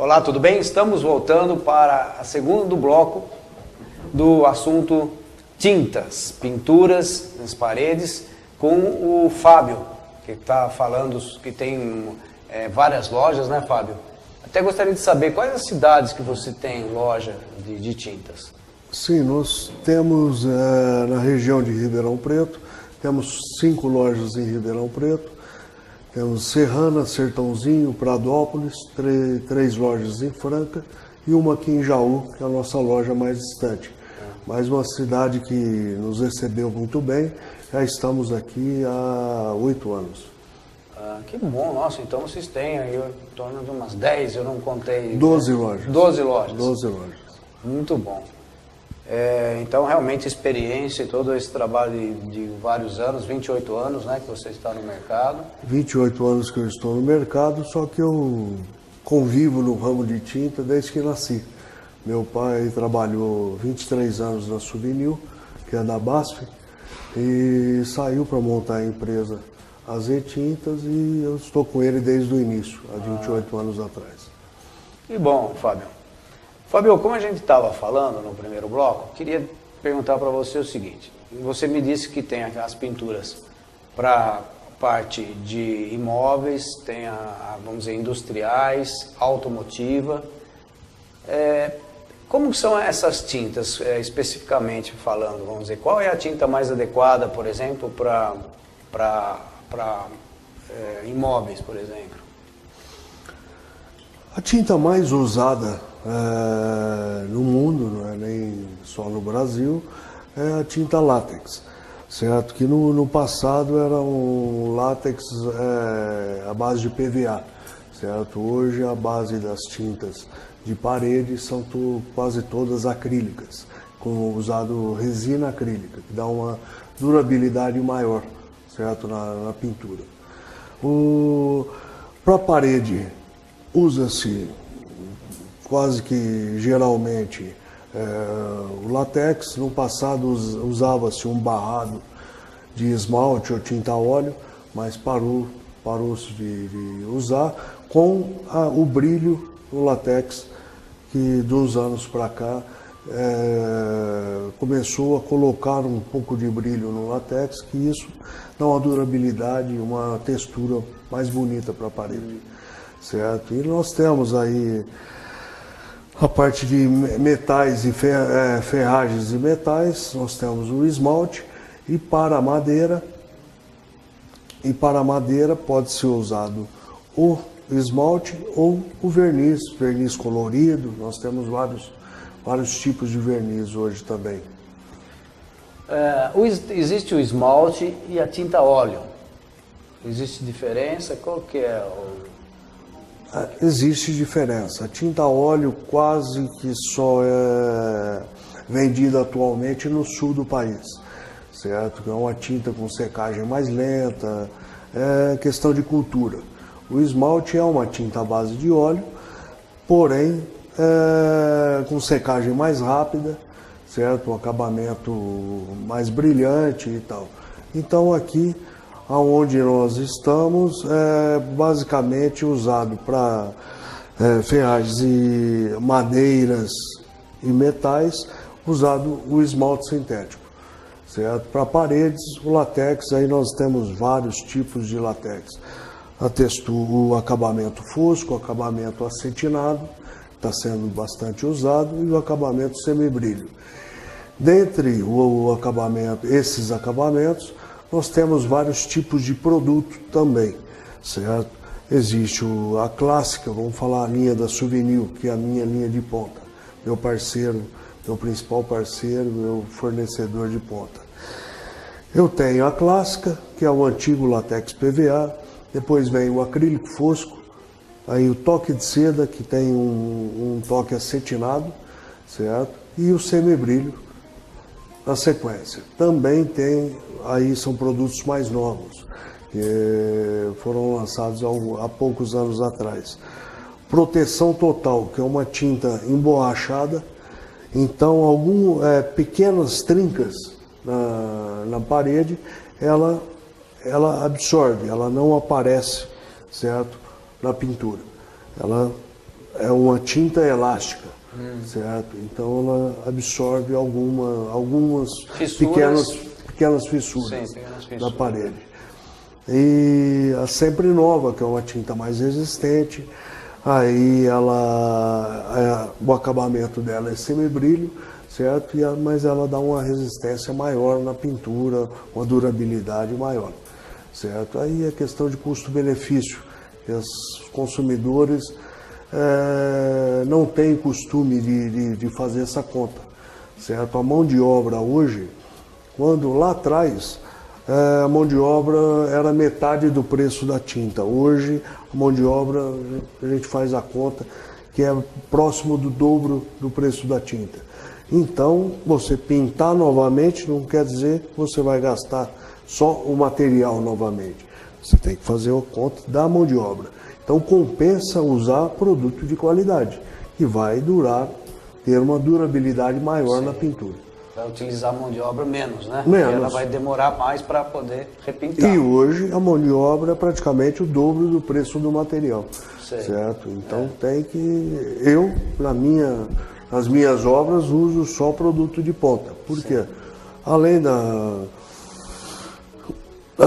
Olá, tudo bem? Estamos voltando para a segunda do bloco do assunto tintas, pinturas nas paredes, com o Fábio, que está falando que tem várias lojas, né, Fábio? Até gostaria de saber quais as cidades que você tem loja de tintas. Sim, nós temos na região de Ribeirão Preto, temos 5 lojas em Ribeirão Preto, temos Serrana, Sertãozinho, Pradópolis, 3 lojas em Franca e uma aqui em Jaú, que é a nossa loja mais distante. Mais uma cidade que nos recebeu muito bem, já estamos aqui há 8 anos. Que bom, nossa, então vocês têm aí em torno de umas 10, eu não contei. 12 lojas. 12 lojas. 12 lojas. Muito bom. Então, realmente, experiência e todo esse trabalho de vários anos, 28 anos, né, que você está no mercado. 28 anos que eu estou no mercado, só que eu convivo no ramo de tinta desde que nasci. Meu pai trabalhou 23 anos na Suvinil, que é da BASF, e saiu para montar a empresa AZ Tintas e eu estou com ele desde o início, há 28 anos atrás. Que bom, Fábio. Fábio, como a gente estava falando no primeiro bloco, queria perguntar para você o seguinte. Você me disse que tem as pinturas para parte de imóveis, tem vamos dizer, industriais, automotiva. Como são essas tintas, especificamente falando, vamos dizer? Qual é a tinta mais adequada, por exemplo, para imóveis, por exemplo? A tinta mais usada no mundo, não é nem só no Brasil, é a tinta látex, certo? Que no passado era um látex à base de PVA, certo? Hoje a base das tintas de parede são quase todas acrílicas, com usado resina acrílica, que dá uma durabilidade maior, certo? Na pintura. Para a parede usa-se quase que geralmente o látex. No passado usava-se um barrado de esmalte ou tinta a óleo, mas parou-se de usar com o brilho no látex, que de uns anos para cá começou a colocar um pouco de brilho no látex, que isso dá uma durabilidade, uma textura mais bonita para a parede, certo? E nós temos aí a parte de metais e ferragens de metais, nós temos o esmalte, e para a madeira pode ser usado o esmalte ou o verniz colorido. Nós temos vários tipos de verniz hoje também. Existe o esmalte e a tinta óleo. Existe diferença? Qual que é Existe diferença. A tinta óleo quase que só é vendida atualmente no sul do país, certo? É uma tinta com secagem mais lenta, é questão de cultura. O esmalte é uma tinta à base de óleo, porém com secagem mais rápida, certo? Um acabamento mais brilhante e tal. Então aqui, aonde nós estamos, é basicamente usado para ferragens e madeiras e metais, usado o esmalte sintético, certo? Para paredes, o látex, aí nós temos vários tipos de látex. A textura, o acabamento fosco, o acabamento acetinado, está sendo bastante usado, e o acabamento semibrilho. Dentre esses acabamentos, nós temos vários tipos de produto também, certo? Existe a clássica, vamos falar a linha da Suvinil, que é a minha linha de ponta. Meu parceiro, meu principal parceiro, meu fornecedor de ponta. Eu tenho a clássica, que é o antigo látex PVA, depois vem o acrílico fosco, aí o toque de seda, que tem um toque acetinado, certo? E o semibrilho na sequência. Também tem, aí são produtos mais novos, que foram lançados há poucos anos atrás. Proteção total, que é uma tinta emborrachada, então pequenas trincas na parede, ela absorve, ela não aparece, certo, na pintura. Ela é uma tinta elástica, certo? Então ela absorve algumas pequenas fissuras, Sim, pequenas da fissuras. parede. E a Sempre Nova, que é uma tinta mais resistente, aí o acabamento dela é semibrilho, certo? Mas ela dá uma resistência maior na pintura, uma durabilidade maior, certo? Aí é questão de custo-benefício, que os consumidores não têm costume de fazer essa conta, certo? A mão de obra hoje, quando lá atrás a mão de obra era metade do preço da tinta. Hoje, a mão de obra, a gente faz a conta, que é próximo do dobro do preço da tinta. Então, você pintar novamente não quer dizer que você vai gastar só o material novamente. Você tem que fazer a conta da mão de obra. Então, compensa usar produto de qualidade, que vai ter uma durabilidade maior na pintura. Vai utilizar a mão de obra menos, né? Menos. Porque ela vai demorar mais para poder repintar. E hoje a mão de obra é praticamente o dobro do preço do material, Sei. certo? Então tem que... Eu, nas minhas obras, uso só produto de ponta. Por quê? Além da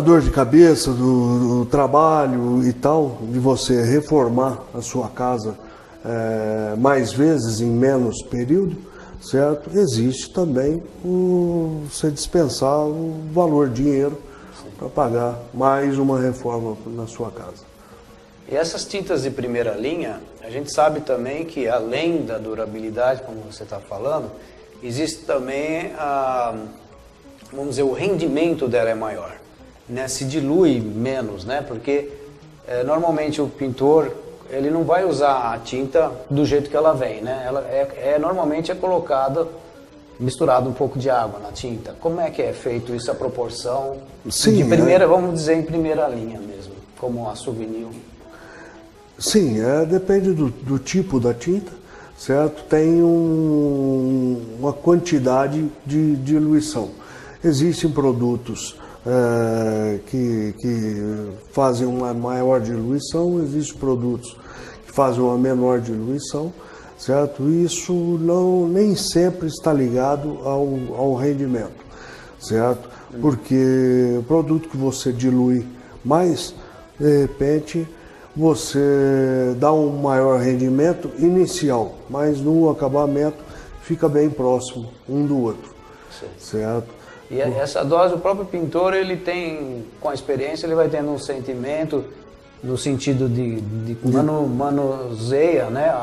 dor de cabeça, do trabalho e tal, de você reformar a sua casa mais vezes em menos período, certo? Existe também você dispensar o valor dinheiro para pagar mais uma reforma na sua casa. E essas tintas de primeira linha, a gente sabe também que além da durabilidade, como você está falando, existe também, vamos dizer, o rendimento dela é maior, né? Se dilui menos, né? Porque normalmente o pintor, ele não vai usar a tinta do jeito que ela vem, né? Ela normalmente é colocada, misturado um pouco de água na tinta. Como é que é feito isso, a proporção? Sim, de primeira, vamos dizer, em primeira linha mesmo, como a Souvenir. Sim, depende do tipo da tinta, certo? Tem uma quantidade de diluição. Existem produtos que fazem uma maior diluição, existem produtos que fazem uma menor diluição, certo? Isso nem sempre está ligado ao rendimento, certo? Porque o produto que você dilui mais, de repente, você dá um maior rendimento inicial, mas no acabamento fica bem próximo um do outro, certo? E essa dose, o próprio pintor, ele tem, com a experiência, ele vai tendo um sentimento no sentido de manuseia, né,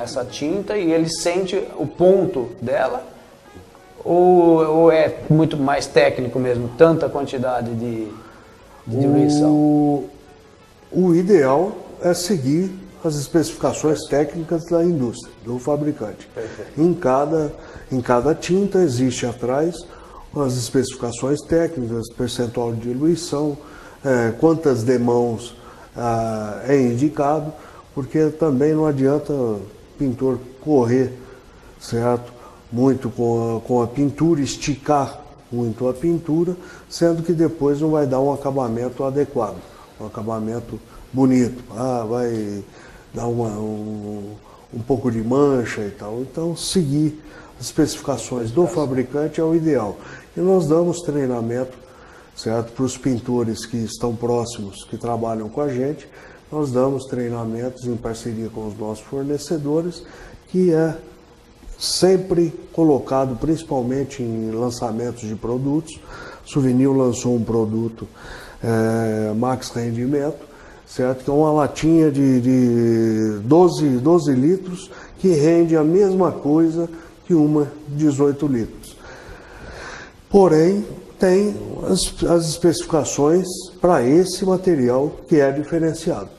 essa tinta, e ele sente o ponto dela, ou é muito mais técnico mesmo, tanta quantidade de diluição? O ideal é seguir as especificações técnicas da indústria, do fabricante. Em cada tinta existe atrás as especificações técnicas, percentual de diluição, quantas demãos é indicado, porque também não adianta o pintor correr, certo, muito com a pintura, esticar muito a pintura, sendo que depois não vai dar um acabamento adequado, um acabamento bonito, vai dar um pouco de mancha e tal. Então, seguir as especificações do fabricante é o ideal. E nós damos treinamento, certo, para os pintores que estão próximos, que trabalham com a gente. Nós damos treinamentos em parceria com os nossos fornecedores, que é sempre colocado principalmente em lançamentos de produtos. Souvenir lançou um produto Max Rendimento, certo? Que é uma latinha de 12 litros que rende a mesma coisa que uma 18 litros. Porém, tem as especificações para esse material que é diferenciado,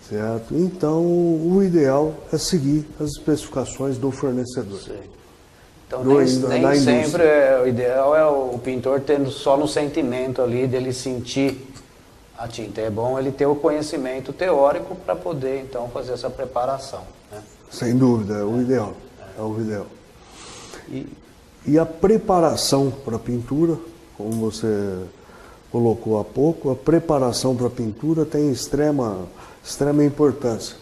certo? Então, o ideal é seguir as especificações do fornecedor. Sim. Então, nem sempre o ideal é o pintor tendo só no sentimento ali dele sentir a tinta. É bom ele ter o conhecimento teórico para poder, então, fazer essa preparação, né? Sem dúvida, é o ideal. É o ideal. E a preparação para a pintura, como você colocou há pouco, a preparação para a pintura tem extrema importância.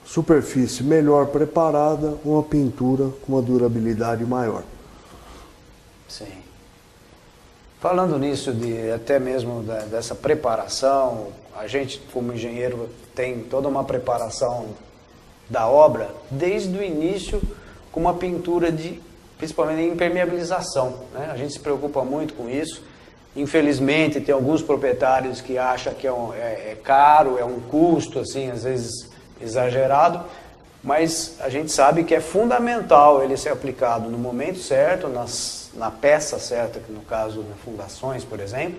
superfície melhor preparada, uma pintura com uma durabilidade maior. Sim. Falando nisso, até mesmo dessa preparação, a gente como engenheiro tem toda uma preparação da obra desde o início com uma pintura principalmente de impermeabilização, né? A gente se preocupa muito com isso. Infelizmente tem alguns proprietários que acham que é caro, é um custo assim, às vezes exagerado, mas a gente sabe que é fundamental ele ser aplicado no momento certo, na peça certa, que no caso de fundações, por exemplo,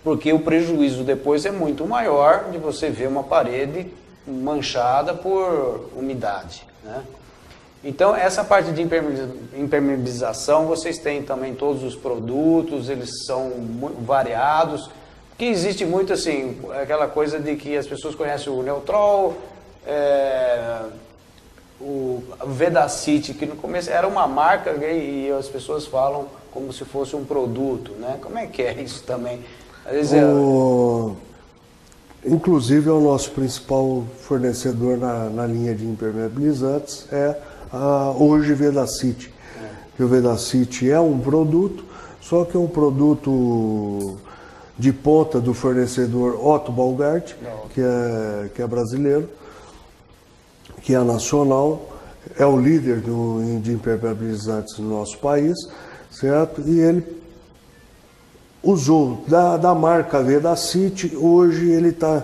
porque o prejuízo depois é muito maior de você ver uma parede manchada por umidade, né? Então, essa parte de impermeabilização, vocês têm também todos os produtos, eles são variados, porque existe muito assim, aquela coisa de que as pessoas conhecem o Neutrol, o Vedacity, que no começo era uma marca e as pessoas falam como se fosse um produto, né? Como é que é isso também? Às vezes Inclusive, é o nosso principal fornecedor na linha de impermeabilizantes, hoje Vedacity. O Vedacity é um produto, só que é um produto de ponta do fornecedor Otto Ballgard, que é brasileiro, que é nacional, é o líder de impermeabilizantes no nosso país, certo? E ele usou da marca Vedacity, hoje ele está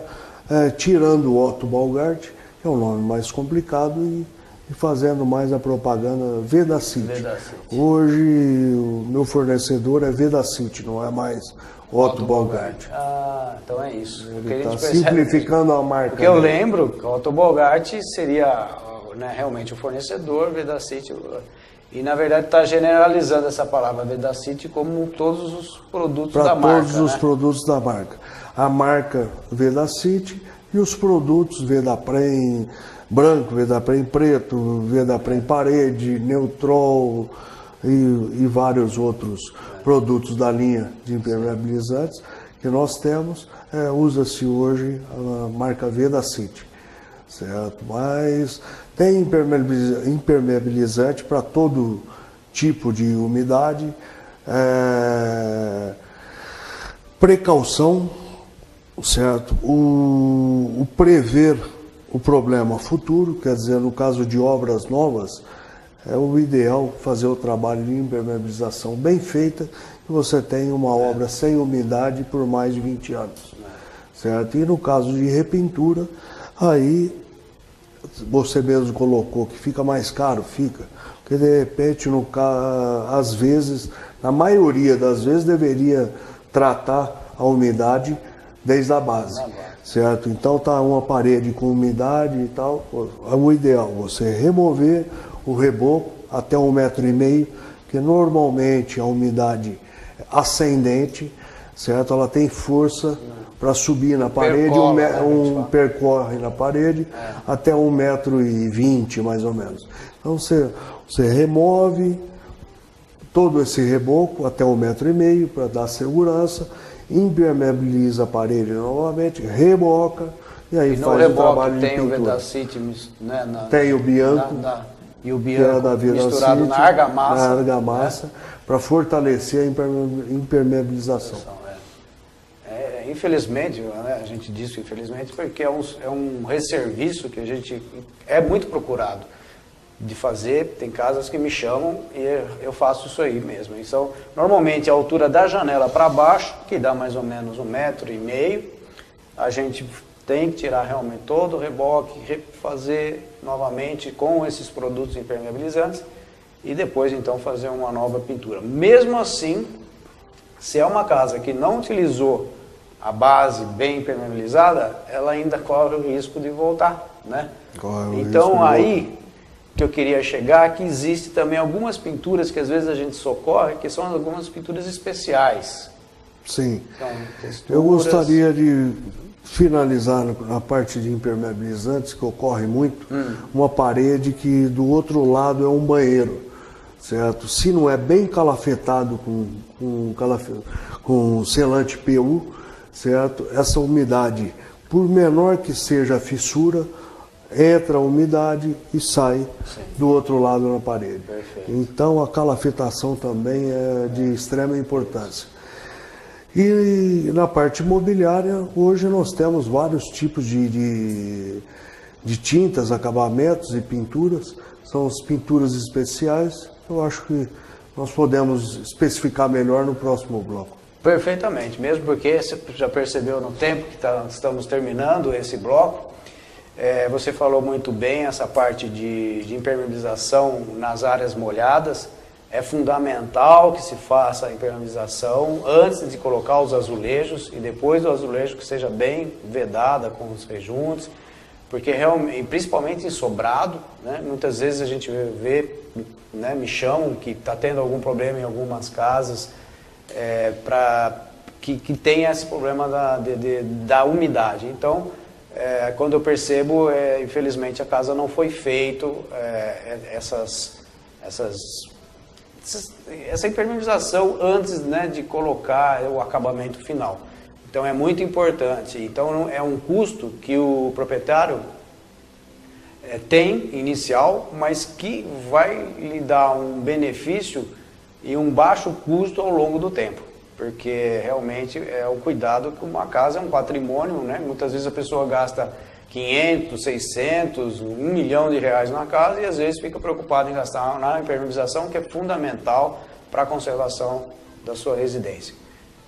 tirando o Otto Ballgard, que é um nome mais complicado, e fazendo mais a propaganda Vedacity. Hoje o meu fornecedor é Vedacity, não é mais Otto Ballgard. Ah, então é isso. Ele está simplificando a marca. Porque eu lembro que o Otto Ballgard seria, né, realmente o fornecedor, Vedacity, e na verdade está generalizando essa palavra Vedacity como todos os produtos da marca. Para todos os produtos da marca. A marca Vedacity e os produtos Vedaprem branco, Vedaprem preto, Vedaprem parede, Neutrol e vários outros produtos da linha de impermeabilizantes que nós temos. Usa-se hoje a marca Vedacity, certo? Mas tem impermeabilizante para todo tipo de umidade. Precaução, certo? O prever o problema futuro, quer dizer, no caso de obras novas, é o ideal fazer o trabalho de impermeabilização bem feita, que você tenha uma obra sem umidade por mais de 20 anos, certo? E no caso de repintura, aí você mesmo colocou que fica mais caro, porque de repente, às vezes, na maioria das vezes, deveria tratar a umidade desde a base, certo? Então tá uma parede com umidade e tal, é o ideal você remover o reboco até 1,5 m, que normalmente a umidade ascendente, certo? Ela tem força para subir na parede, percorre na parede até 1,20 m mais ou menos. Então você remove todo esse reboco até 1,5 m para dar segurança, impermeabiliza a parede novamente, reboca e aí faz o trabalho de pintura. Tem o Vedacity, né, tem o Bianco, e o Bianco misturado na argamassa, né, para fortalecer a impermeabilização. Infelizmente, né, a gente diz infelizmente porque é um resserviço que a gente é muito procurado de fazer. Tem casas que me chamam e eu faço isso aí mesmo. Então, normalmente a altura da janela para baixo, que dá mais ou menos 1,5 m, a gente tem que tirar realmente todo o reboque, refazer novamente com esses produtos impermeabilizantes e depois então fazer uma nova pintura. Mesmo assim, se é uma casa que não utilizou a base bem impermeabilizada, ela ainda corre o risco de voltar, né? Então aí que eu queria chegar, que existe também algumas pinturas que às vezes a gente socorre, que são algumas pinturas especiais. Sim. Então, eu gostaria de finalizar na parte de impermeabilizantes, que ocorre muito, uma parede que do outro lado é um banheiro, certo? Se não é bem calafetado com selante PU, certo? Essa umidade, por menor que seja a fissura, entra a umidade e sai Sim. do outro lado na parede. Perfeito. Então a calafetação também é de extrema importância. E na parte imobiliária, hoje nós temos vários tipos de tintas, acabamentos e pinturas. São as pinturas especiais. Eu acho que nós podemos especificar melhor no próximo bloco. Perfeitamente, mesmo porque você já percebeu no tempo que estamos terminando esse bloco, você falou muito bem essa parte de impermeabilização nas áreas molhadas. É fundamental que se faça a impermeabilização antes de colocar os azulejos e depois do azulejo que seja bem vedada com os rejuntes, porque realmente, principalmente em sobrado, né, muitas vezes a gente vê, né, me chamam que está tendo algum problema em algumas casas, que tem esse problema da umidade. Então, quando eu percebo, infelizmente a casa não foi feito essa impermeabilização antes, né, de colocar o acabamento final. Então é muito importante. Então é um custo que o proprietário tem inicial, mas que vai lhe dar um benefício e um baixo custo ao longo do tempo, porque realmente é o cuidado que uma casa é um patrimônio, né? Muitas vezes a pessoa gasta 500, 600, 1 milhão de reais na casa e às vezes fica preocupado em gastar na impermeabilização, que é fundamental para a conservação da sua residência.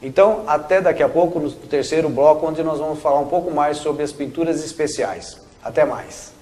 Então, até daqui a pouco, no terceiro bloco, onde nós vamos falar um pouco mais sobre as pinturas especiais. Até mais!